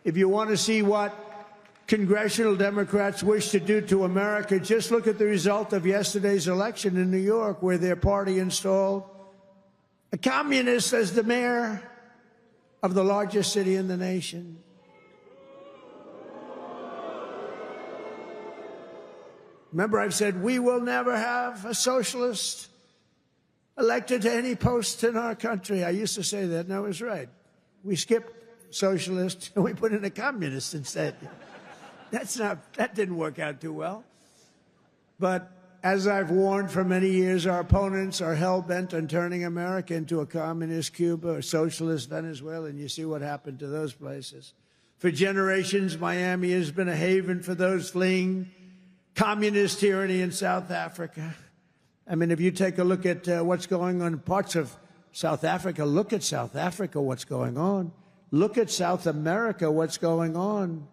If you want to see what congressional Democrats wish to do to America, just look at the result of yesterday's election in New York, where their party installed a communist as the mayor of the largest city in the nation. Remember, I've said we will never have a socialist elected to any post in our country. I used to say that, and I was right. We skipped socialist and we put in a communist instead. That didn't work out too well. But as I've warned for many years, our opponents are hell-bent on turning America into a communist Cuba or socialist Venezuela, and you see what happened to those places. For generations, Miami has been a haven for those fleeing communist tyranny in South Africa. I mean, if you take a look at what's going on in parts of South Africa, look at South Africa, what's going on. Look at South America, what's going on.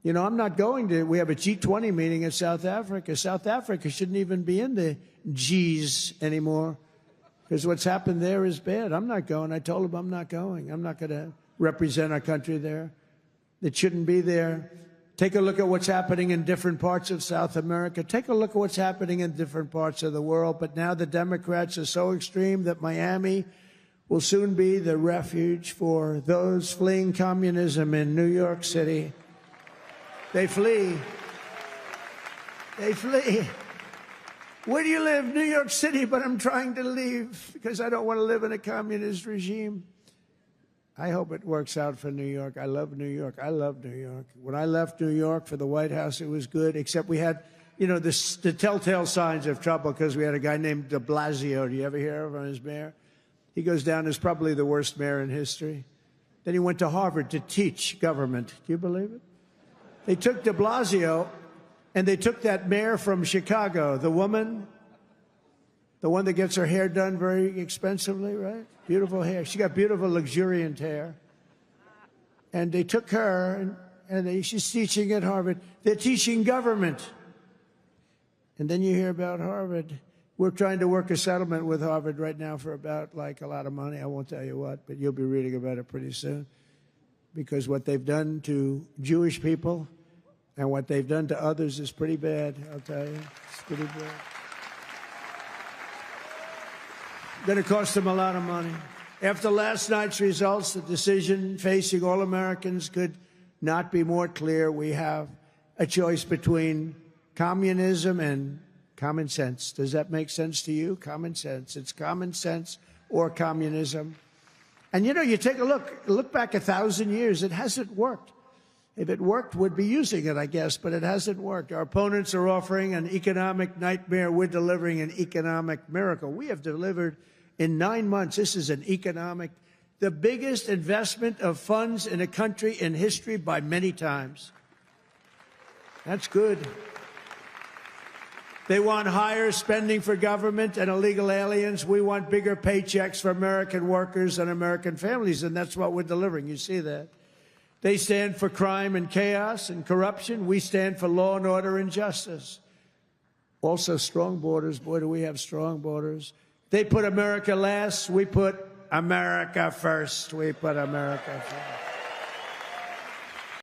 You know, I'm not going to, we have a G20 meeting in South Africa. South Africa shouldn't even be in the Gs anymore because what's happened there is bad. I'm not going. I told them I'm not going. I'm not going to represent our country there. It shouldn't be there. Take a look at what's happening in different parts of South America. Take a look at what's happening in different parts of the world. But now the Democrats are so extreme that Miami will soon be the refuge for those fleeing communism in New York City. They flee. They flee. Where do you live? New York City, but I'm trying to leave because I don't want to live in a communist regime. I hope it works out for New York. I love New York. I love New York. When I left New York for the White House, it was good, except we had, you know, the telltale signs of trouble because we had a guy named de Blasio. Do you ever hear of him as mayor? He goes down as probably the worst mayor in history. Then he went to Harvard to teach government. Do you believe it? They took de Blasio, and they took that mayor from Chicago, the woman, the one that gets her hair done very expensively, right? Beautiful hair. She got beautiful, luxuriant hair. And they took her, and she's teaching at Harvard. They're teaching government. And then you hear about Harvard. We're trying to work a settlement with Harvard right now for about, like, a lot of money. I won't tell you what, but you'll be reading about it pretty soon. Because what they've done to Jewish people and what they've done to others is pretty bad, I'll tell you. It's pretty bad. Going to cost them a lot of money. After last night's results, the decision facing all Americans could not be more clear. We have a choice between communism and common sense. Does that make sense to you? Common sense. It's common sense or communism. And, you know, you take a look back 1,000 years, it hasn't worked. If it worked, we'd be using it, I guess, but it hasn't worked. Our opponents are offering an economic nightmare. We're delivering an economic miracle. We have delivered in 9 months. This is the biggest investment of funds in a country in history by many times. That's good. They want higher spending for government and illegal aliens. We want bigger paychecks for American workers and American families, and that's what we're delivering. You see that. They stand for crime and chaos and corruption. We stand for law and order and justice. Also, strong borders. Boy, do we have strong borders. They put America last. We put America first. We put America first.